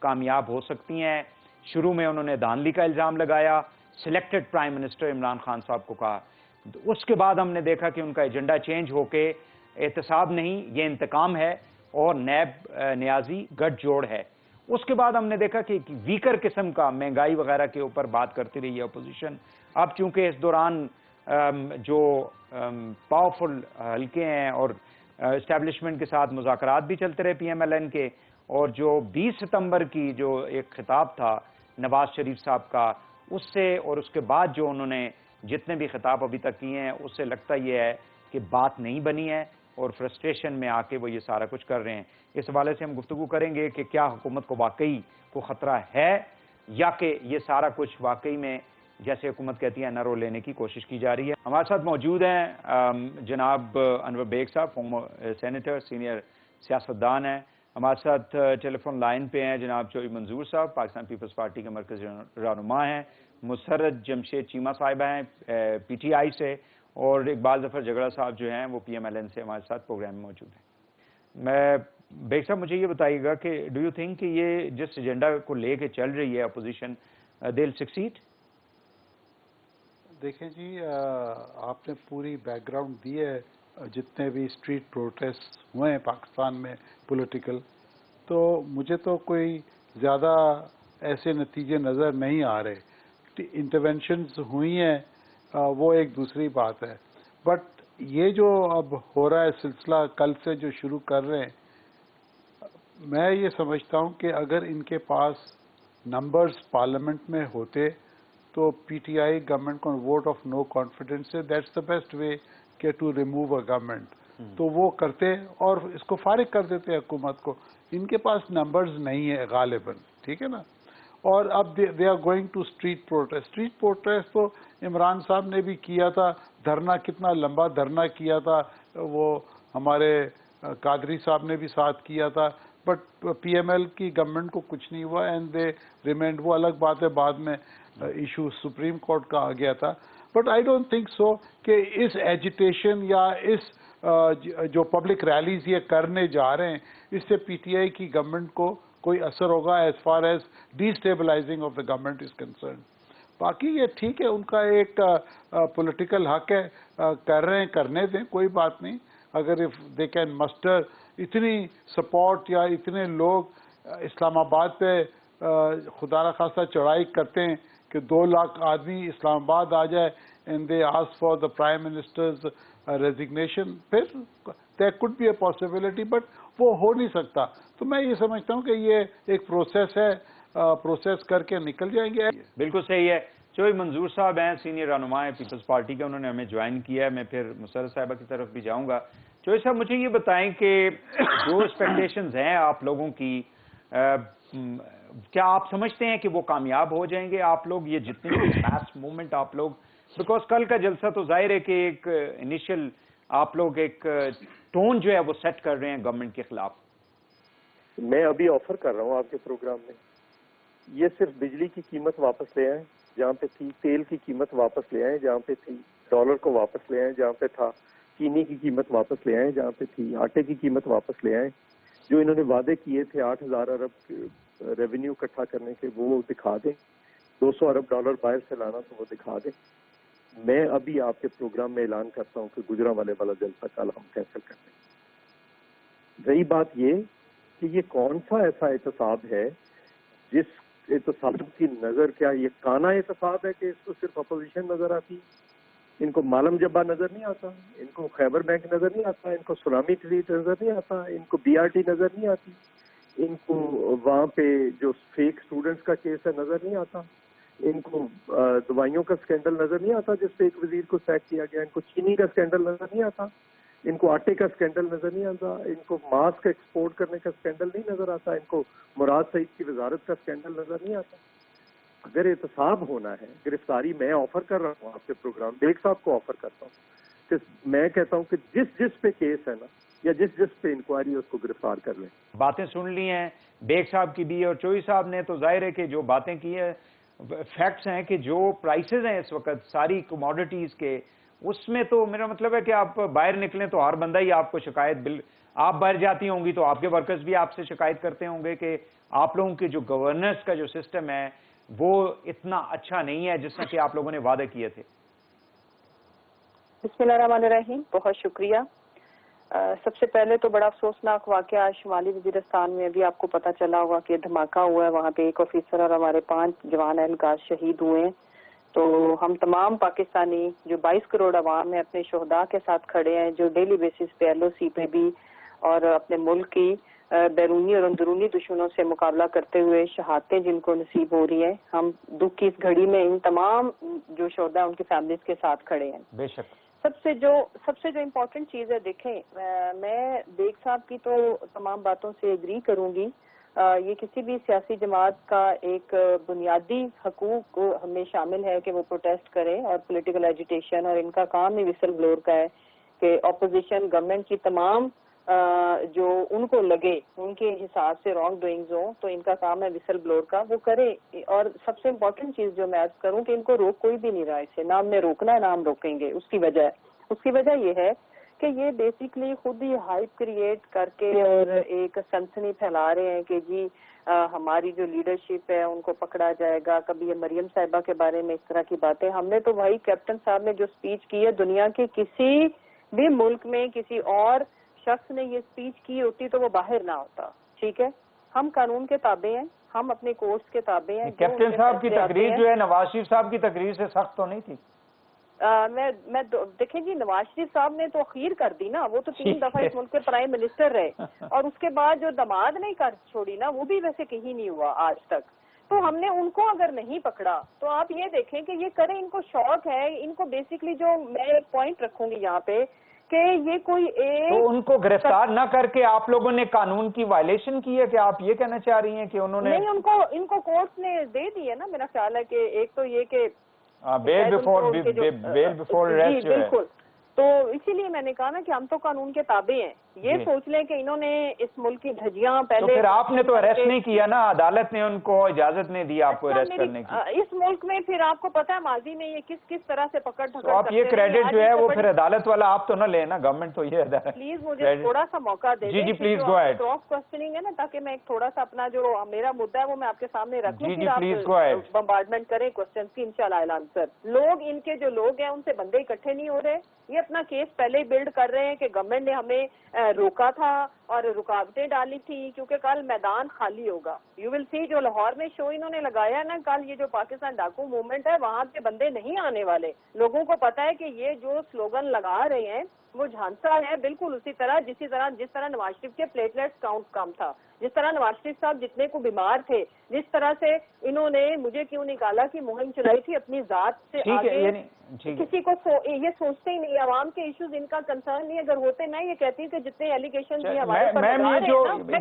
کامیاب ہو سکتی ہیں. شروع میں انہوں نے دھاندلی کا الزام لگایا, selected prime minister Imran Khan صاحب کو کہا. اس کے بعد ہم نے دیکھا کہ ان کا ایجنڈا چینج ہو کے احتساب نہیں, یہ انتقام ہے اور نیب نیازی گٹھ جوڑ ہے. اس کے بعد ہم نے دیکھا کہ ویکر قسم کا مہنگائی وغیرہ کے اوپر بات کرتی رہی ہے اپوزیشن. اب چونکہ اس دوران جو پاورفل حلقے ہیں اور اسٹیبلشمنٹ کے ساتھ مذاکرات بھی چلتے رہے پی ایم ایل این کے, اور جو 20 ستمبر کی جو ایک خطاب تھا نواز شریف صاحب کا, اس سے اور اس کے بعد جو انہوں نے جتنے بھی خطاب ابھی تک کیے ہیں, اس سے لگتا یہ ہے کہ بات نہیں بنی ہے اور فرسٹریشن میں آ کے وہ یہ سارا کچھ کر رہے ہیں. اس حوالے سے ہم گفتگو کریں گے کہ کیا حکومت کو واقعی کو خطرہ ہے یا کہ یہ سارا کچھ واقعی میں جیسے حکومت کہتی ہے نرو لینے کی کوشش کی جا رہی ہے. ہمارے ساتھ موجود ہیں جناب انور بیگ صاحب, فارمر سینیٹر, سینئر سیاستدان ہیں. ہمارے ساتھ ٹیلی فون لائن پہ ہیں جناب چوئی منظور صاحب, پاکستان پیپلز پارٹی کے مرکزی رہنما ہیں. مسرت جمشید چیمہ صاحبہ ہیں پی ٹی آئی سے, اور اقبال ظفر جگڑا صاحب جو ہیں وہ پی ایم ایل این سے ہمارے ساتھ پروگرام میں موجود ہیں. میں بیگ صاحب مجھے یہ بتائیے گا کہ ڈو یو تھنک کہ یہ جس ایجنڈا کو لے کے چل رہی ہے اپوزیشن, دے ول سکسیڈ؟ دیکھیں جی, آپ نے پوری بیک گراؤنڈ دی ہے. جتنے بھی اسٹریٹ پروٹیسٹ ہوئے ہیں پاکستان میں پولیٹیکل, تو مجھے تو کوئی زیادہ ایسے نتیجے نظر نہیں آ رہے. انٹرونشنز ہوئی ہیں وہ ایک دوسری بات ہے, بٹ یہ جو اب ہو رہا ہے سلسلہ کل سے جو شروع کر رہے ہیں, میں یہ سمجھتا ہوں کہ اگر ان کے پاس نمبرز پارلیمنٹ میں ہوتے تو پی ٹی آئی گورنمنٹ کو ووٹ آف نو کانفیڈنس سے دیٹس دا بیسٹ وے کہ ٹو ریموو اے گورنمنٹ, تو وہ کرتے اور اس کو فارغ کر دیتے حکومت کو. ان کے پاس نمبرز نہیں ہے غالباً, ٹھیک ہے نا. اور اب they are going to street protest. Street protest تو عمران صاحب نے بھی کیا تھا, دھرنا کتنا لمبا دھرنا کیا تھا, وہ ہمارے قادری صاحب نے بھی ساتھ کیا تھا, بٹ پی ایم ایل کی گورنمنٹ کو کچھ نہیں ہوا اینڈ دے ریمینڈ. وہ الگ بات ہے, بعد میں ایشو سپریم کورٹ کا آ گیا تھا. But I don't think so کہ اس ایجیٹیشن یا اس جو پبلک ریلیز یہ کرنے جا رہے ہیں, اس سے پی ٹی آئی کی گورنمنٹ کو کوئی اثر ہوگا as far as D stabilising of the government is concern. باقی یہ ٹھیک ہے, ان کا ایک پولیٹیکل حق ہے, کر رہے ہیں, کرنے دیں, کوئی بات نہیں. اگر اف دے کین مسٹر اتنی سپورٹ یا اتنے لوگ اسلام آباد پہ خدا نخواستہ چڑھائی کرتے ہیں کہ 2 لاکھ آدمی اسلام آباد آ جائے and they ask for the prime ministers resignation, پھر there could be a possibility, but وہ ہو نہیں سکتا. تو میں یہ سمجھتا ہوں کہ یہ ایک پروسیس ہے, پروسیس کر کے نکل جائیں گے. بالکل صحیح ہے. چوئی منظور صاحب ہیں, سینئر رہنما ہیں پیپلز پارٹی کے, انہوں نے ہمیں جوائن کیا ہے. میں پھر مسرت صاحبہ کی طرف بھی جاؤں گا. چوئی صاحب مجھے یہ بتائیں کہ جو ایکسپیکٹیشنز ہیں آپ لوگوں کی, کیا آپ سمجھتے ہیں کہ وہ کامیاب ہو جائیں گے؟ آپ لوگ یہ جتنی بھی میس موومنٹ آپ لوگ, بیکاز کل کا جلسہ تو ظاہر ہے کہ ایک انیشل آپ لوگ ایک ٹون جو ہے وہ سیٹ کر رہے ہیں گورنمنٹ کے خلاف. میں ابھی آفر کر رہا ہوں آپ کے پروگرام میں, یہ صرف بجلی کی قیمت واپس لے آئیں جہاں پہ تھی, تیل کی قیمت واپس لے آئیں جہاں پہ تھی, ڈالر کو واپس لے آئیں جہاں پہ تھا, چینی کی قیمت واپس لے آئیں جہاں پہ تھی, آٹے کی قیمت واپس لے آئیں. جو انہوں نے وعدے کیے تھے 8,000 ارب ریونیو اکٹھا کرنے کے, وہ دکھا دیں. 200 ارب ڈالر باہر سے لانا تو وہ دکھا دیں. میں ابھی آپ کے پروگرام میں اعلان کرتا ہوں کہ گجرانوالے والا جلسہ کل ہم کینسل کر دیں. رہی بات یہ کہ یہ کون سا ایسا احتساب ہے جس احتساب کی نظر, کیا یہ کانا احتساب ہے کہ اس کو صرف اپوزیشن نظر آتی, ان کو مالم جبا نظر نہیں آتا, ان کو خیبر بینک نظر نہیں آتا, ان کو سونامی ٹریٹ نظر نہیں آتا, ان کو بی آر ٹی نظر نہیں آتی, ان کو وہاں پہ جو فیک اسٹوڈنٹس کا کیس ہے نظر نہیں آتا, ان کو دوائیوں کا اسکینڈل نظر نہیں آتا جس پہ ایک وزیر کو سیک کیا گیا, ان کو چینی کا اسکینڈل نظر نہیں آتا, ان کو آٹے کا اسکینڈل نظر نہیں آتا, ان کو ماسک ایکسپورٹ کرنے کا اسکینڈل نہیں نظر آتا, ان کو مراد سعید کی وزارت کا اسکینڈل نظر نہیں آتا. اگر احتساب ہونا ہے, گرفتاری میں آفر کر رہا ہوں آپ کے پروگرام, بیگ صاحب کو آفر کرتا ہوں کہ میں کہتا ہوں کہ جس پہ کیس ہے نا یا جس پہ انکوائری ہے اس کو گرفتار کر لیں. باتیں سن لی ہیں بیگ صاحب کی بھی, اور چوئی صاحب نے تو ظاہر ہے کہ جو باتیں کی ہیں فیکٹس ہیں کہ جو پرائسز ہیں اس وقت ساری کموڈیٹیز کے, اس میں تو میرا مطلب ہے کہ آپ باہر نکلیں تو ہر بندہ ہی آپ کو شکایت آپ باہر جاتی ہوں گی تو آپ کے ورکرز بھی آپ سے شکایت کرتے ہوں گے کہ آپ لوگوں کے جو گورننس کا جو سسٹم ہے وہ اتنا اچھا نہیں ہے جس طرح کہ آپ لوگوں نے وعدے کیے تھے. بسم اللہ الرحمن الرحیم. بہت شکریہ. سب سے پہلے تو بڑا افسوسناک واقعہ شمالی وزیرستان میں ابھی آپ کو پتہ چلا ہوگا کہ دھماکہ ہوا ہے. وہاں پہ ایک آفیسر اور ہمارے 5 جوان اہلکار شہید ہوئے ہیں. تو ہم تمام پاکستانی جو 22 کروڑ عوام ہیں اپنے شہداء کے ساتھ کھڑے ہیں جو ڈیلی بیسس پہ LOC پہ بھی اور اپنے ملک کی بیرونی اور اندرونی دشمنوں سے مقابلہ کرتے ہوئے شہادتیں جن کو نصیب ہو رہی ہیں, ہم دکھ کی اس گھڑی میں ان تمام جو شہداء ان کی فیملیز کے ساتھ کھڑے ہیں. بے شک. سب سے جو امپورٹنٹ چیز ہے, دیکھیں میں بیگ صاحب کی تو تمام باتوں سے ایگری کروں گی. یہ کسی بھی سیاسی جماعت کا ایک بنیادی حقوق میں شامل ہے کہ وہ پروٹیسٹ کرے اور پولیٹیکل ایجیٹیشن, اور ان کا کام ہی وسل بلور کا ہے کہ اپوزیشن گورنمنٹ کی تمام جو ان کو لگے ان کے حساب سے رانگ ڈوئنگز ہوں تو ان کا کام ہے وسل بلور کا, وہ کرے. اور سب سے امپورٹنٹ چیز جو میں عرض کروں کہ ان کو روک کوئی بھی نہیں رہا اسے, نہ ہم نے روکنا ہے نہ ہم روکیں گے. اس کی وجہ یہ ہے کہ یہ بیسیکلی خود ہی ہائپ کریٹ کر کے اور ایک سنسنی پھیلا رہے ہیں کہ جی ہماری جو لیڈرشپ ہے ان کو پکڑا جائے گا. کبھی یہ مریم صاحبہ کے بارے میں اس طرح کی باتیں. ہم نے تو بھائی کیپٹن صاحب نے جو سپیچ کی ہے, دنیا کے کسی بھی ملک میں کسی اور شخص نے یہ سپیچ کی ہوتی تو وہ باہر نہ ہوتا. ٹھیک ہے, ہم قانون کے تابع ہیں, ہم اپنے کورس کے تابع ہیں. کیپٹن صاحب کی تقریر جو ہے نواز شریف صاحب کی تقریر سے سخت تو نہیں تھی؟ میں دیکھیں جی, نواز شریف صاحب نے تو اخیر کر دی نا, وہ تو 3 دفعہ اس ملک کے پرائم منسٹر رہے, اور اس کے بعد جو دماد نہیں کر چھوڑی نا وہ بھی ویسے کہیں نہیں ہوا آج تک. تو ہم نے ان کو اگر نہیں پکڑا تو آپ یہ دیکھیں کہ یہ کریں, ان کو شوق ہے. ان کو بیسکلی جو میں ایک پوائنٹ رکھوں گی یہاں پہ کہ یہ کوئی ایک تو ان کو گرفتار نہ کر کے آپ لوگوں نے قانون کی وائلیشن کی ہے کہ آپ یہ کہنا چاہ رہی ہیں کہ انہوں نے نہیں, ان کو کورٹ نے دے دی ہے نا. میرا خیال ہے کہ ایک تو یہ کہ بیل بیفور ریسٹ جو ہے. بالکل. تو اسی لیے میں نے کہا نا کہ ہم تو قانون کے تابع ہیں. یہ سوچ لیں کہ انہوں نے اس ملک کی دھجیاں پہلے, تو پھر آپ نے تو اریسٹ نہیں کیا نا, عدالت نے ان کو اجازت نہیں دی آپ کو اریسٹ کرنے کی. اس ملک میں پھر آپ کو پتا ہے ماضی میں یہ کس طرح سے پکڑ دھکڑ تو آپ یہ کریڈٹ جو ہے وہ پھر عدالت والا آپ تو نہ لیں نا, گورنمنٹ تو یہ پلیز مجھے تھوڑا سا موقع دے جی پلیز گو اہیڈ. کراس کوسچننگ ہے نا, تاکہ میں ایک تھوڑا سا اپنا جو میرا مدعا ہے وہ میں آپ کے سامنے رکھ لوں, پھر آپ بمبارڈمنٹ کریں کوسچنز کی, انشاءاللہ I'll answer. لوگ ان کے جو لوگ ہیں ان سے بندے اکٹھے نہیں ہو رہے. یہ اپنا کیس پہلے ہی بلڈ کر رہے ہیں کہ گورنمنٹ نے ہمیں روکا تھا اور رکاوٹیں ڈالی تھی کیونکہ کل میدان خالی ہوگا. یو ول سی جو لاہور میں شو انہوں نے لگایا نا کل, یہ جو پاکستان ڈاکو موومنٹ ہے وہاں پہ بندے نہیں آنے والے. لوگوں کو پتا ہے کہ یہ جو سلوگن لگا رہے ہیں وہ جھانسا ہے, بالکل اسی طرح جس طرح نواز شریف کے پلیٹلیٹس کاؤنٹ کم تھا, جس طرح نواز شریف صاحب جتنے کو بیمار تھے, جس طرح سے انہوں نے مجھے کیوں نکالا کی مہم چلائی تھی اپنی ذات سے آگے. کسی کو یہ سوچتے ہی نہیں, عوام کے ایشوز ان کا کنسرن نہیں. اگر ہوتے میں یہ کہتی ہوں کہ جتنے ایلیگیشن میم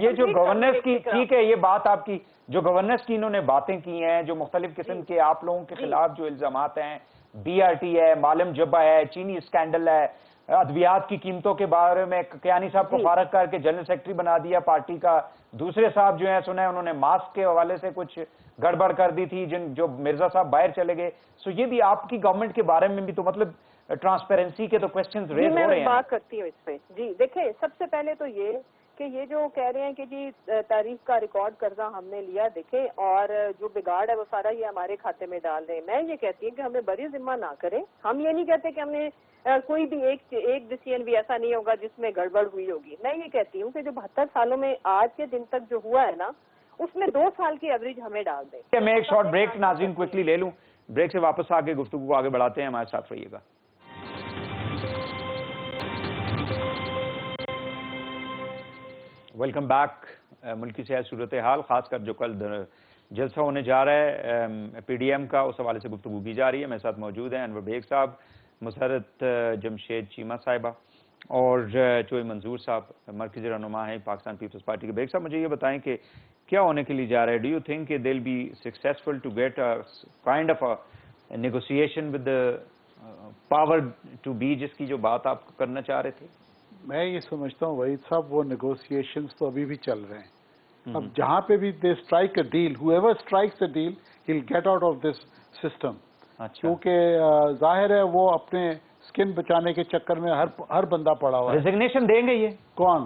یہ جو گورننس کی, ٹھیک ہے یہ بات آپ کی, جو گورننس کی انہوں نے باتیں کی ہیں, جو مختلف قسم کے آپ لوگوں کے خلاف جو الزامات ہیں, BRT ہے, معلم جبہ ہے, چینی اسکینڈل ہے, ادویات کی قیمتوں کے بارے میں کیانی صاحب کو فارغ کر کے جنرل سیکرٹری بنا دیا پارٹی کا, دوسرے صاحب جو ہیں سنا ہے انہوں نے ماسک کے حوالے سے کچھ گڑبڑ کر دی تھی, جو مرزا صاحب باہر چلے گئے. سو یہ بھی آپ کی گورنمنٹ کے بارے میں بھی تو مطلب ٹرانسپیرنسی کے تو کوسچنز ریز ہو رہے ہیں. میں بات کرتی ہوں اس پہ. جی دیکھیں, سب سے پہلے تو یہ کہ یہ جو کہہ رہے ہیں کہ جی تاریخ کا ریکارڈ قرضہ ہم نے لیا, دیکھیں, اور جو بگاڑ ہے وہ سارا یہ ہمارے کھاتے میں ڈال رہے ہیں. میں یہ کہتی ہوں کہ ہمیں بری ذمہ نہ کریں. ہم یہ نہیں کہتے کہ ہم نے کوئی بھی ایک ڈیسیژن بھی ایسا نہیں ہوگا جس میں گڑبڑ ہوئی ہوگی. میں یہ کہتی ہوں کہ جو 72 سالوں میں آج کے دن تک جو ہوا ہے نا, اس میں 2 سال کی ایوریج ہمیں ڈال دیں. میں ایک شارٹ بریک ناظرین کوئکلی لے لوں, بریک سے واپس آ کے گفتگو کو آگے بڑھاتے ہیں. ہمارے ساتھ رہیے گا. Welcome back. ملک کی سیاسی صورتحال, خاص کر جو کل جلسہ ہونے جا رہا ہے PDM کا, اس حوالے سے گفتگو کی جا رہی ہے. میرے ساتھ موجود ہیں انور بیگ صاحب, مسرت جمشید چیمہ صاحبہ اور چوئی منظور صاحب, مرکزی رہنما ہیں پاکستان پیپلز پارٹی کے. بیگ صاحب مجھے یہ بتائیں کہ کیا ہونے کے لیے جا رہا ہے؟ ڈو یو تھنک کہ they will be successful to get kind of negotiation with power to be, جس کی جو بات آپ کرنا چاہ رہے تھے؟ میں یہ سمجھتا ہوں وحید صاحب وہ نیگوسیشنز تو ابھی بھی چل رہے ہیں. اب جہاں پہ بھی they strike a deal, whoever strikes a deal he'll get out of this system. کیونکہ ظاہر ہے وہ اپنے سکن بچانے کے چکر میں ہر بندہ پڑا ہوا ہے. ریزگنیشن دیں گے یہ کون؟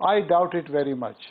I doubt it very much.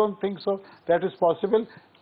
don't think so. That is possible.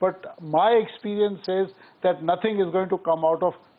But my experience says that nothing is going to come out of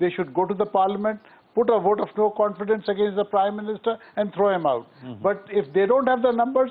they should go to the parliament, put a vote of no confidence against the prime minister and throw him out. But if they don't have the numbers,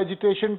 agitation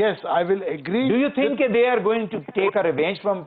Yes, I will agree. Do you think they are going to take a revenge from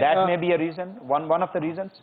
that may be a reason, one of the reasons?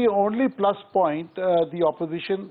the only plus point the opposition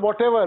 whatever,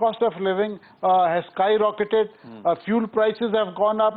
Cost of living has skyrocketed. Fuel prices have gone up.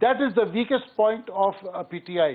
That is the weakest point of PTI.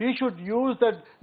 He should use that.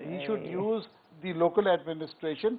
He should use the local administration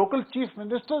local chief minister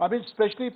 I mean, especially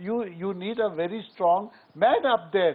You need a very strong man up there.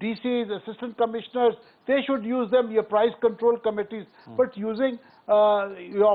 DCs, assistant commissioners, they should use them. Your price control committees, but using your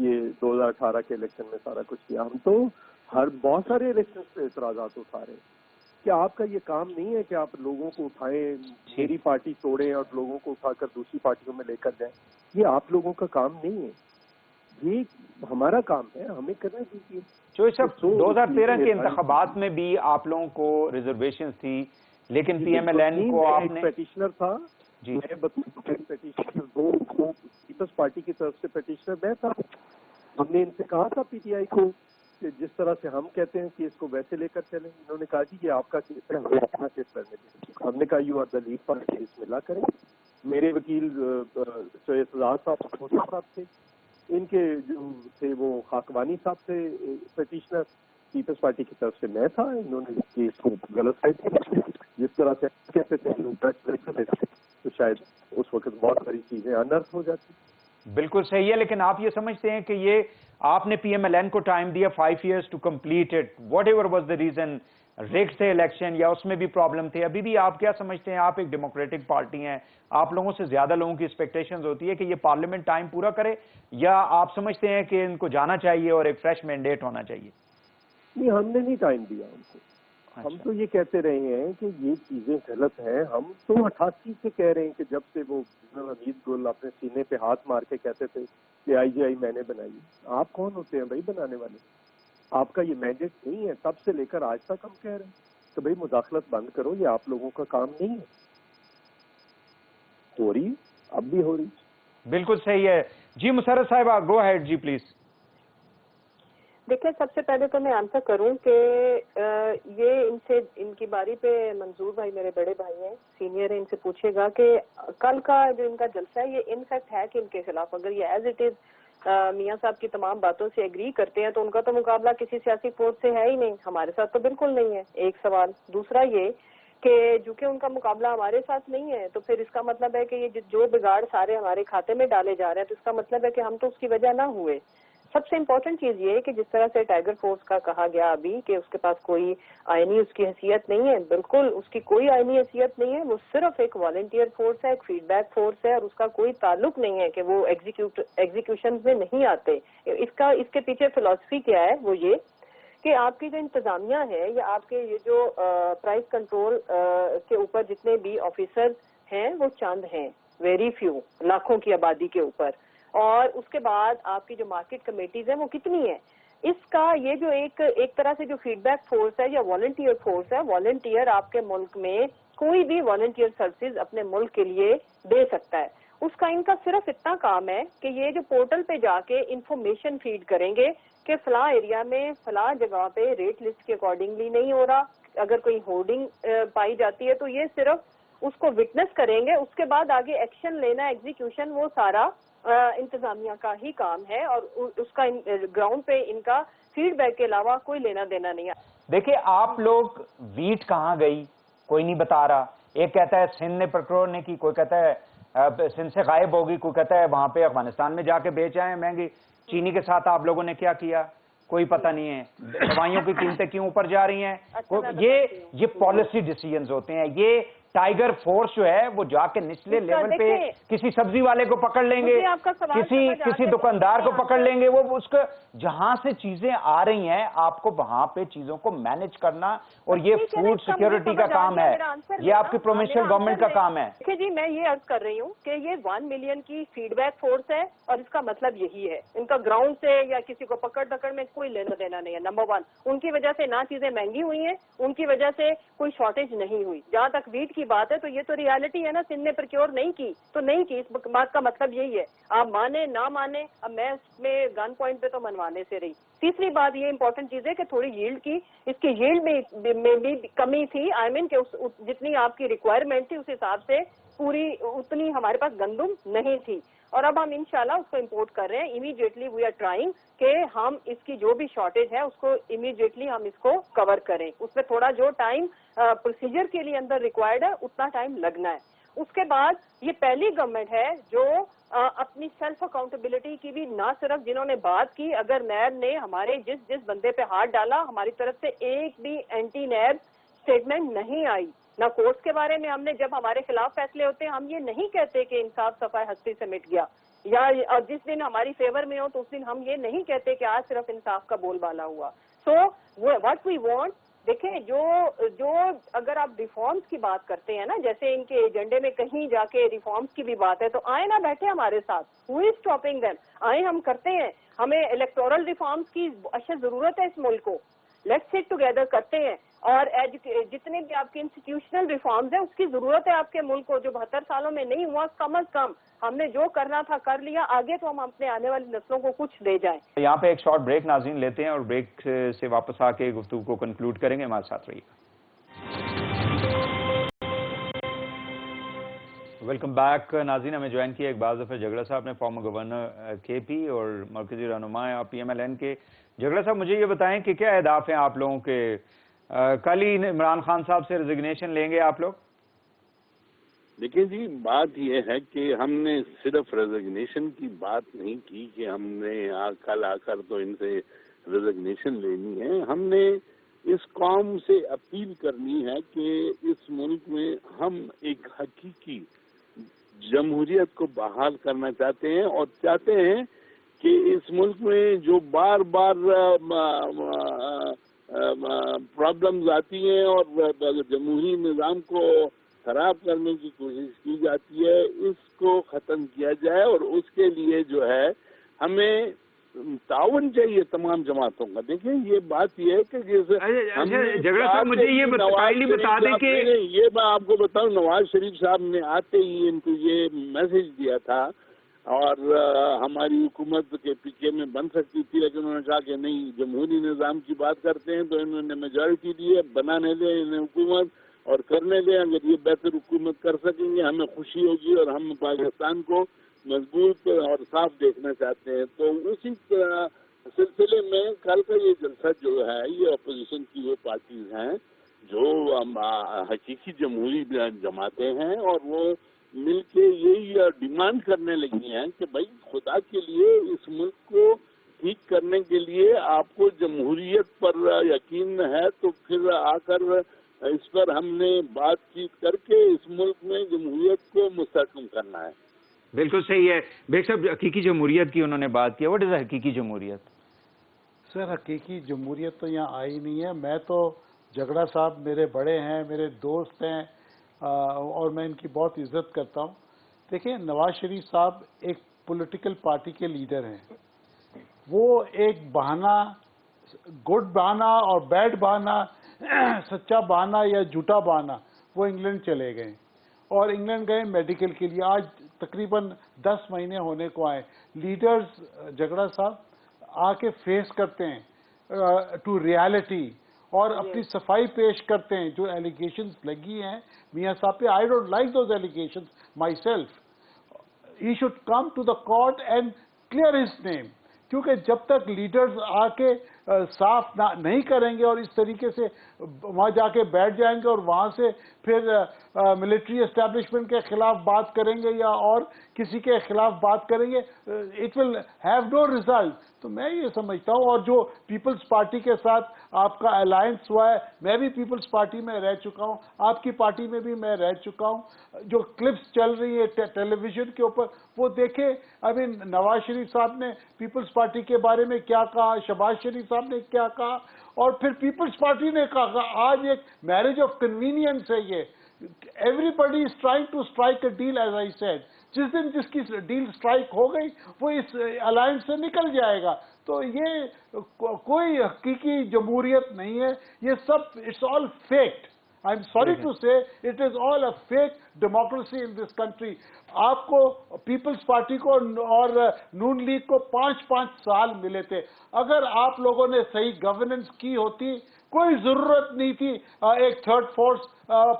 یہ 2018 کے election میں سارا کچھ کیا. ہم تو بہت سارے الیکشن پہ اعتراضات اٹھا رہے ہیں. کیا آپ کا یہ کام نہیں ہے کہ آپ لوگوں کو اٹھائیں, میری پارٹی توڑیں اور لوگوں کو اٹھا کر دوسری پارٹیوں میں لے کر جائیں؟ یہ آپ لوگوں کا کام نہیں ہے, یہ ہمارا کام ہے, ہمیں کرنا دیجیے. چوہدری صاحب 2013 کے انتخابات میں بھی آپ لوگوں کو ریزرویشن تھی, لیکن پی ایم ایل این کو آپ نے پیٹیشنر تھا. میں پیٹیشنر پیپلز پارٹی کی طرف سے پیٹیشنر میں تھا. ہم نے ان سے کہا تھا پی ٹی آئی کو کہ جس طرح سے ہم کہتے ہیں کہ اس کو ویسے لے کر چلیں. انہوں نے کہا جی یہ آپ کا کیس ہے, ہمیں اپنا کیس کرنے دیں. ہم نے کہا you are the lead party, اس میں لا کریں. میرے وکیل سعید صاحب تھے, ان کے جو تھے وہ خاکوانی صاحب تھے پیٹیشنر. پیپلز پارٹی کی طرف سے میں تھا. انہوں نے کیس کو غلط ہے جس طرح سے کہتے تھے تو شاید اس وقت بہت ساری چیزیں انرتھ ہو جاتی. بالکل صحیح ہے, لیکن آپ یہ سمجھتے ہیں کہ یہ آپ نے پی ایم ایل این کو ٹائم دیا 5 years to complete it, whatever was the reason, rigged تھے الیکشن یا اس میں بھی پرابلم تھے, ابھی بھی آپ کیا سمجھتے ہیں؟ آپ ایک ڈیموکریٹک پارٹی ہیں, آپ لوگوں سے زیادہ لوگوں کی ایکسپیکٹیشنز ہوتی ہے کہ یہ پارلیمنٹ ٹائم پورا کرے, یا آپ سمجھتے ہیں کہ ان کو جانا چاہیے اور ایک فریش مینڈیٹ ہونا چاہیے؟ نہیں, ہم نے نہیں ٹائم دیا ان کو. ہم تو یہ کہتے رہے ہیں کہ یہ چیزیں غلط ہیں. ہم تو 88 سے کہہ رہے ہیں کہ جب سے وہ حمید گل اپنے سینے پہ ہاتھ مار کے کہتے تھے کہ آئی جی آئی میں نے بنائی. آپ کون ہوتے ہیں بھائی بنانے والے؟ آپ کا یہ مینڈیٹ نہیں ہے. تب سے لے کر آج تک ہم کہہ رہے ہیں کہ بھائی مداخلت بند کرو, یہ آپ لوگوں کا کام نہیں ہے. ہو رہی, اب بھی ہو رہی. بالکل صحیح ہے. جی مسرت صاحبہ, گو ہیڈ جی پلیز. دیکھیں, سب سے پہلے تو میں آنسر کروں کہ یہ ان کی باری پہ منظور بھائی میرے بڑے بھائی ہیں, سینئر ہیں, ان سے پوچھے گا کہ کل کا جو ان کا جلسہ ہے یہ ان فیکٹ ہے کہ ان کے خلاف, اگر یہ ایز اٹ از میاں صاحب کی تمام باتوں سے ایگری کرتے ہیں تو ان کا تو مقابلہ کسی سیاسی فورس سے ہے ہی نہیں. ہمارے ساتھ تو بالکل نہیں ہے, ایک سوال. دوسرا یہ کہ جو کہ ان کا مقابلہ ہمارے ساتھ نہیں ہے تو پھر اس کا مطلب ہے کہ یہ جو بگاڑ سارے ہمارے کھاتے میں ڈالے جا رہے ہیں تو اس کا مطلب ہے کہ ہم تو اس کی وجہ نہ ہوئے. سب سے امپورٹنٹ چیز یہ ہے کہ جس طرح سے ٹائیگر فورس کا کہا گیا ابھی کہ اس کے پاس کوئی آئینی اس کی حیثیت نہیں ہے, بالکل اس کی کوئی آئینی حیثیت نہیں ہے. وہ صرف ایک والنٹیئر فورس ہے, ایک فیڈ بیک فورس ہے, اور اس کا کوئی تعلق نہیں ہے کہ وہ ایگزیکیوشن میں نہیں آتے. اس کے پیچھے فلسفی کیا ہے, وہ یہ کہ آپ کی جو انتظامیہ ہے یا آپ کے یہ جو پرائز کنٹرول کے اوپر جتنے بھی آفیسر ہیں وہ چند ہیں, ویری فیو, لاکھوں کی آبادی کے اوپر. اور اس کے بعد آپ کی جو مارکیٹ کمیٹیز ہیں وہ کتنی ہیں. اس کا یہ جو ایک طرح سے جو فیڈ بیک فورس ہے یا والنٹیئر فورس ہے, والنٹیئر آپ کے ملک میں کوئی بھی والنٹیئر سروسز اپنے ملک کے لیے دے سکتا ہے. اس کا ان کا صرف اتنا کام ہے کہ یہ جو پورٹل پہ جا کے انفارمیشن فیڈ کریں گے کہ فلاں ایریا میں فلاں جگہ پہ ریٹ لسٹ کے اکارڈنگلی نہیں ہو رہا. اگر کوئی ہورڈنگ پائی جاتی ہے تو یہ صرف اس کو وٹنس کریں گے, اس کے بعد آگے ایکشن لینا, ایگزیکیوشن, وہ سارا انتظامیہ کا ہی کام ہے, اور اس کا گراؤنڈ پہ ان کا فیڈ بیک کے علاوہ کوئی لینا دینا نہیں ہے. دیکھیں آپ لوگ ویٹ کہاں گئی کوئی نہیں بتا رہا. ایک کہتا ہے سندھ نے پروکیور نے کی, کوئی کہتا ہے سندھ سے غائب ہوگی, کوئی کہتا ہے وہاں پہ افغانستان میں جا کے بیچ آئے مہنگی. چینی کے ساتھ آپ لوگوں نے کیا کیا کوئی پتہ نہیں ہے. دوائیوں کی قیمتیں کیوں اوپر جا رہی ہیں, یہ پالیسی ڈیسیژنز ہوتے ہیں. یہ ٹائیگر فورس جو ہے وہ جا کے نچلے لیول پہ کسی سبزی والے کو پکڑ لیں گے, کسی دکاندار کو پکڑ لیں گے, وہ اس کو جہاں سے چیزیں آ رہی ہیں آپ کو وہاں پہ چیزوں کو مینج کرنا, اور یہ فوڈ سیکیورٹی کا کام ہے, یہ آپ کی پروونشل گورنمنٹ کا کام ہے. دیکھیں جی, میں یہ عرض کر رہی ہوں کہ یہ 1 ملین کی فیڈ بیک فورس ہے, اور اس کا مطلب یہی ہے. ان کا گراؤنڈ سے یا کسی کو پکڑ دکڑ میں کوئی لینا دینا نہیں ہے. نمبر 1, ان کی وجہ سے نہ چیزیں مہنگی ہوئی ہیں, ان کی وجہ سے کوئی شارٹیج نہیں ہوئی. جہاں تک ویٹ کی بات ہے تو یہ تو ریالٹی ہے نا, سندھ نے پروکیور نہیں کی تو نہیں کی. اس بات کا مطلب یہی ہے, آپ مانے نہ مانے. اب میں اس میں گن پوائنٹ پہ تو منوانے سے رہی. تیسری بات یہ امپورٹنٹ چیز ہے کہ تھوڑی ییلڈ کی, اس کی ییلڈ میں بھی کمی تھی. آئی مین کہ جتنی آپ کی ریکوائرمنٹ تھی اس حساب سے پوری اتنی ہمارے پاس گندم نہیں تھی, اور اب ہم انشاءاللہ اس کو امپورٹ کر رہے ہیں. امیڈیٹلی وی آر ٹرائنگ کہ ہم اس کی جو بھی شارٹیج ہے اس کو امیڈیٹلی ہم اس کو کور کریں. اس میں تھوڑا جو ٹائم پروسیجر کے لیے اندر ریکوائرڈ ہے اتنا ٹائم لگنا ہے. اس کے بعد یہ پہلی گورنمنٹ ہے جو اپنی سیلف اکاؤنٹیبلٹی کی بھی نہ صرف جنہوں نے بات کی, اگر نیب نے ہمارے جس بندے پہ ہاتھ ڈالا ہماری طرف سے ایک بھی اینٹی نیب اسٹیٹمنٹ نہیں آئی. نہ کورٹس کے بارے میں ہم نے, جب ہمارے خلاف فیصلے ہوتے ہیں ہم یہ نہیں کہتے کہ انصاف صفحہ ہستی سے مٹ گیا. یا جس دن ہماری فیور میں ہو تو اس دن ہم یہ نہیں کہتے کہ آج صرف انصاف کا بول بالا ہوا. سو واٹ وی وانٹ، دیکھیں جو اگر آپ ریفارمز کی بات کرتے ہیں نا، جیسے ان کے ایجنڈے میں کہیں جا کے ریفارمز کی بھی بات ہے، تو آئیں نا بیٹھے ہمارے ساتھ. ہو از اسٹاپنگ دیم؟ آئیں ہم کرتے ہیں. ہمیں الیکٹورل ریفارمز کی اشد ضرورت ہے اس ملک کو. لیٹس سٹ ٹوگیدر کرتے ہیں. اور جتنے بھی آپ کے انسٹیٹیوشنل ریفارمز ہیں اس کی ضرورت ہے آپ کے ملک کو، جو 72 سالوں میں نہیں ہوا. کم از کم ہم نے جو کرنا تھا کر لیا، آگے تو ہم اپنے آنے والی نسلوں کو کچھ دے جائیں. یہاں پہ ایک شارٹ بریک ناظرین لیتے ہیں اور بریک سے واپس آ کے گفتگو کو کنکلوڈ کریں گے. ہمارے ساتھ رہیے. ویلکم بیک ناظرین. ہمیں جوائن کیا اقبال ظفر جھگڑا صاحب نے، فارمر گورنر کے پی اور مرکزی رہنما ہیں پی ایم ایل این کے. جھگڑا صاحب مجھے یہ بتائیں کہ کیا اہداف ہیں آپ لوگوں کے؟ کل ہی عمران خان صاحب سے ریزگنیشن لیں گے آپ لوگ؟ دیکھیں جی، بات یہ ہے کہ ہم نے صرف ریزگنیشن کی بات نہیں کی کہ ہم نے کل آ کر تو ان سے ریزگنیشن لینی ہے. ہم نے اس قوم سے اپیل کرنی ہے کہ اس ملک میں ہم ایک حقیقی جمہوریت کو بحال کرنا چاہتے ہیں، اور چاہتے ہیں کہ اس ملک میں جو بار بار پرابلمز آتی ہیں اور جمہوری نظام کو خراب کرنے کی کوشش کی جاتی ہے، اس کو ختم کیا جائے. اور اس کے لیے جو ہے ہمیں تعاون چاہیے تمام جماعتوں کا. دیکھیں یہ بات یہ ہے کہ جھگڑا صاحب مجھے یہ بتا دیں کہ یہ میں آپ کو بتاؤں، نواز شریف صاحب نے آتے ہی ان کو یہ میسج دیا تھا، اور ہماری حکومت کے پیچھے میں بن سکتی تھی، لیکن انہوں نے کہا کہ نہیں، جمہوری نظام کی بات کرتے ہیں تو انہوں نے میجورٹی دی ہے، بنانے دیں انہیں حکومت اور کرنے دیں. اگر یہ بہتر حکومت کر سکیں گے ہمیں خوشی ہوگی، اور ہم پاکستان کو مضبوط اور صاف دیکھنا چاہتے ہیں. تو اسی سلسلے میں کل کا یہ جلسہ جو ہے، یہ اپوزیشن کی وہ پارٹیز ہیں جو حقیقی جمہوری جماعتیں ہیں، اور وہ مل کے یہی ڈیمانڈ کرنے لگی ہیں کہ بھائی خدا کے لیے اس ملک کو ٹھیک کرنے کے لیے آپ کو جمہوریت پر یقین ہے تو پھر آ کر اس پر ہم نے بات چیت کر کے اس ملک میں جمہوریت کو مستحکم کرنا ہے. بالکل صحیح ہے. بیگ صاحب حقیقی جمہوریت کی انہوں نے بات کیا. واٹ از حقیقی جمہوریت؟ سر حقیقی جمہوریت تو یہاں آئی نہیں ہے. میں تو جھگڑا صاحب میرے بڑے ہیں، میرے دوست ہیں، اور میں ان کی بہت عزت کرتا ہوں. دیکھیں نواز شریف صاحب ایک پولیٹیکل پارٹی کے لیڈر ہیں. وہ ایک بہانہ، گڈ بہانہ اور بیڈ بہانہ، سچا بہانہ یا جھوٹا بہانہ، وہ انگلینڈ چلے گئے اور انگلینڈ گئے میڈیکل کے لیے. آج تقریباً 10 مہینے ہونے کو آئے. لیڈرز جھگڑا صاحب آ کے فیس کرتے ہیں ٹو ریالٹی اور اپنی صفائی پیش کرتے ہیں. جو ایلیگیشنز لگی ہیں میاں صاحب پہ، I don't like those allegations myself. He should come to the court and clear his name. کیونکہ جب تک لیڈرز آ کے صاف نہیں کریں گے اور اس طریقے سے وہاں جا کے بیٹھ جائیں گے اور وہاں سے پھر ملٹری اسٹیبلشمنٹ کے خلاف بات کریں گے یا اور کسی کے خلاف بات کریں گے، it will have no result. تو میں یہ سمجھتا ہوں، اور جو پیپلز پارٹی کے ساتھ آپ کا الائنس ہوا ہے، میں بھی پیپلز پارٹی میں رہ چکا ہوں، آپ کی پارٹی میں بھی میں رہ چکا ہوں. جو کلپس چل رہی ہے ٹیلی ویژن کے اوپر وہ دیکھیں. ابھی نواز شریف صاحب نے پیپلز پارٹی کے بارے میں کیا کہا، شہباز شریف صاحب نے کیا کہا، اور پھر پیپلز پارٹی نے کہا. آج ایک میرج آف کنوینئنس ہے یہ. Everybody is trying to strike a deal as I said. جس دن جس کی ڈیل اسٹرائک ہو گئی وہ اس الائنس سے نکل جائے گا. تو یہ کوئی حقیقی جمہوریت نہیں ہے، یہ سب it's all fact. I am sorry to say it is all a fake democracy in this country. آپ کو پیپلز پارٹی کو اور نون لیگ کو 5 سال ملے تھے. اگر آپ لوگوں نے صحیح گورننس کی ہوتی کوئی ضرورت نہیں تھی ایک تھرڈ فورس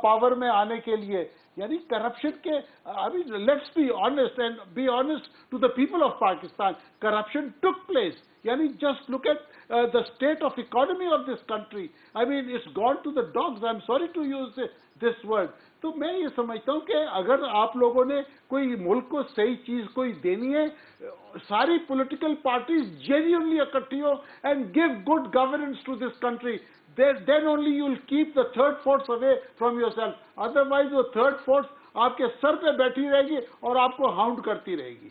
پاور میں آنے کے لیے. یعنی کرپشن کے let's be honest and be honest to the people of Pakistan. Corruption took place. یعنی just look at the state of economy of this country. I mean, it's gone to the dogs. I'm sorry to use this word. تو میں یہ سمجھتا ہوں کہ اگر آپ لوگوں نے کوئی ملک کو صحیح چیز کوئی دینی ہے، ساری پولیٹیکل پارٹیز جینیونلی اکٹھی ہو and give good governance to this country. Then only you will keep the third force away from yourself. Otherwise, وہ third force آپ کے سر پہ بیٹھی رہے گی اور آپ کو ہاؤنڈ کرتی رہے گی.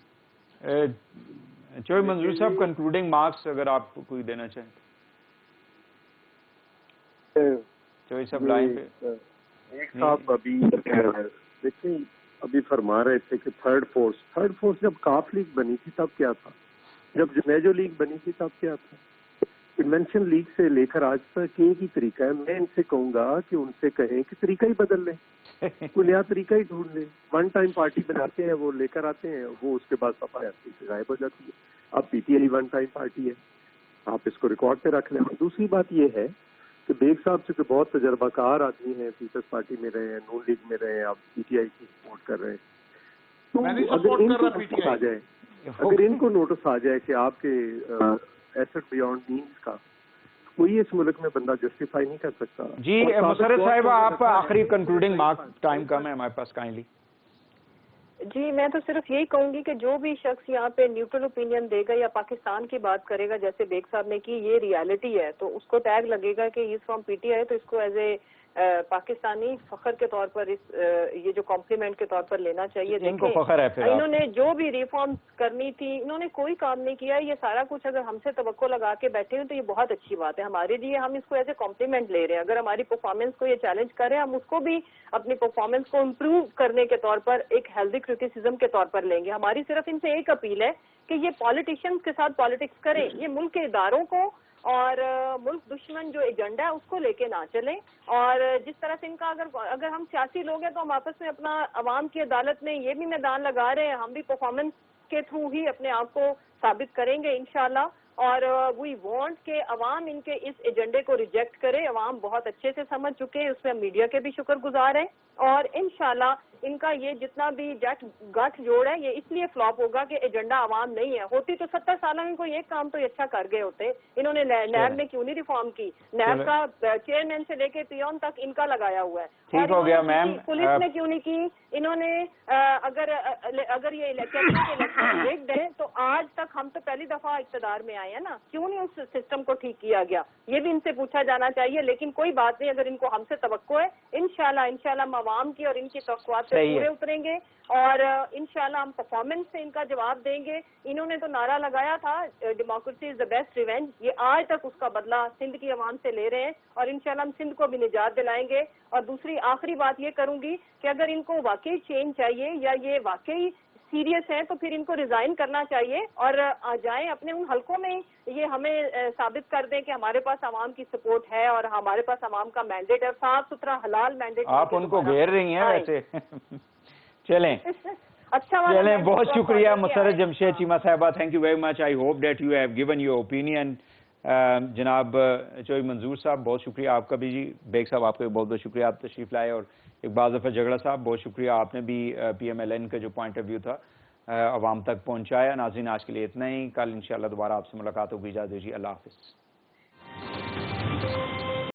چوئی منظور صاحب کنکلوڈنگ مارکس اگر آپ کوئی دینا چاہیں چوئی صاحب لائن پہ. صاحب ابھی دیکھیں ابھی فرما رہے تھے کہ تھرڈ فورس جب کاف لیگ بنی تھی تب کیا تھا, جب جنیجو لیگ بنی تھی تب کیا تھا. کنونشن لیگ سے لے کر آج تک ایک ہی طریقہ ہے. میں ان سے کہوں گا کہ ان سے کہیں کہ طریقہ ہی بدل لیں, کوئی نیا طریقہ ہی ڈھونڈ لیں. ون ٹائم پارٹی بناتے ہیں, وہ لے کر آتے ہیں, وہ اس کے بعد صفائی سے غائب ہو جاتی ہے. اب P T I one time party ہے, آپ اس کو ریکارڈ پہ رکھ لیں. اور دوسری بات یہ ہے کہ بیگ صاحب چونکہ بہت تجربہ کار آدمی ہیں, پیپلز پارٹی میں رہے ہیں, نون لیگ میں رہے ہیں, آپ پی ٹی آئی کی سپورٹ کر رہے ہیں, تو اگر ان کو نوٹس آ جائے, اگر ان کو نوٹس آ جائے کہ آپ کے ایسٹ بیونڈ مینس کا کوئی اس ملک میں بندہ جسٹیفائی نہیں کر سکتا. جی مسرت صاحبہ آپ آخری کنکلوڈنگ مارک, ٹائم کم ہے ہمارے پاس, کائنڈلی. جی میں تو صرف یہی کہوں گی کہ جو بھی شخص یہاں پہ نیوٹرل اوپینین دے گا یا پاکستان کی بات کرے گا, جیسے بیگ صاحب نے کی, یہ ریالٹی ہے, تو اس کو ٹیگ لگے گا کہ us from P T I, تو اس کو ایز اے پاکستانی فخر کے طور پر یہ جو کمپلیمنٹ کے طور پر لینا چاہیے. ان کو فخر ہے پھر انہوں نے جو بھی ریفارمز کرنی تھی انہوں نے کوئی کام نہیں کیا. یہ سارا کچھ اگر ہم سے توقع لگا کے بیٹھے ہیں تو یہ بہت اچھی بات ہے ہمارے لیے. ہم اس کو ایز اے کمپلیمنٹ لے رہے ہیں. اگر ہماری پرفارمنس کو یہ چیلنج کر رہے ہیں, ہم اس کو بھی اپنی پرفارمنس کو امپروو کرنے کے طور پر ایک ہیلدی کرٹیسزم کے طور پر لیں گے. ہماری صرف ان سے ایک اپیل ہے کہ یہ پالیٹیشینز کے ساتھ پالیٹکس کریں, یہ ملک کے اداروں کو اور ملک دشمن جو ایجنڈا ہے اس کو لے کے نہ چلیں. اور جس طرح سے ان کا اگر ہم سیاسی لوگ ہیں تو ہم آپس میں اپنا عوام کی عدالت میں یہ بھی میدان لگا رہے ہیں, ہم بھی پرفارمنس کے تھرو ہی اپنے آپ کو ثابت کریں گے انشاءاللہ. اور وی وانٹ کہ عوام ان کے اس ایجنڈے کو ریجیکٹ کرے. عوام بہت اچھے سے سمجھ چکے ہیں, اس میں میڈیا کے بھی شکر گزار ہیں. اور انشاءاللہ ان کا یہ جتنا بھی گٹھ جوڑ ہے یہ اس لیے فلاپ ہوگا کہ ایجنڈا عوام نہیں ہے. ہوتی تو 70 سالوں میں کوئی ایک کام تو اچھا کر گئے ہوتے. انہوں نے نیب میں کیوں نہیں ریفارم کی؟ نیب کا چیئرمین سے لے کے پیون تک ان کا لگایا ہوا ہے. ٹھیک ہو گیا میم. پولیس نے کیوں نہیں کی؟ انہوں نے اگر یہ الیکشن دیکھ دیں تو آج تک ہم تو پہلی دفعہ اقتدار میں آئے ہیں نا, کیوں نہیں اس سسٹم کو ٹھیک کیا گیا؟ یہ بھی ان سے پوچھا جانا چاہیے. لیکن کوئی بات نہیں, اگر ان کو ہم سے توقع ہے انشاءاللہ ہم عوام کی اور ان کی توقعات سے پورے اتریں گے اور انشاءاللہ ہم پرفارمنس سے ان کا جواب دیں گے. انہوں نے تو نعرہ لگایا تھا democracy is the best revenge, یہ آج تک اس کا بدلہ سندھ کی عوام سے لے رہے ہیں اور انشاءاللہ ہم سندھ کو بھی نجات دلائیں گے. اور دوسری آخری بات یہ کروں گی کہ اگر ان کو واقعی چینج چاہیے یا یہ واقعی سیریس ہے تو پھر ان کو ریزائن کرنا چاہیے اور جائیں اپنے ان حلقوں میں, یہ ہمیں ثابت کر دیں کہ ہمارے پاس عوام کی سپورٹ ہے اور ہمارے پاس عوام کا مینڈیٹ ہے, صاف ستھرا حلال مینڈیٹ. آپ ان کو گھیر رہی ہیں ویسے. چلیں اچھا, چلیں, بہت شکریہ مسرت جمشید چیمہ صاحبہ, thank you very much. I hope that you have given your opinion. جناب چوئی منظور صاحب بہت شکریہ آپ کا بھی. جی بیگ صاحب آپ کا بھی بہت بہت شکریہ, آپ تشریف لائے. اور اقبال ظفر جھگڑا صاحب بہت شکریہ, آپ نے بھی پی ایم ایل این کا جو پوائنٹ آف ویو تھا عوام تک پہنچایا. ناظرین آج کے لیے اتنا ہی, کل انشاءاللہ دوبارہ آپ سے ملاقات ہوگی. اجازت دیجیے, اللہ حافظ.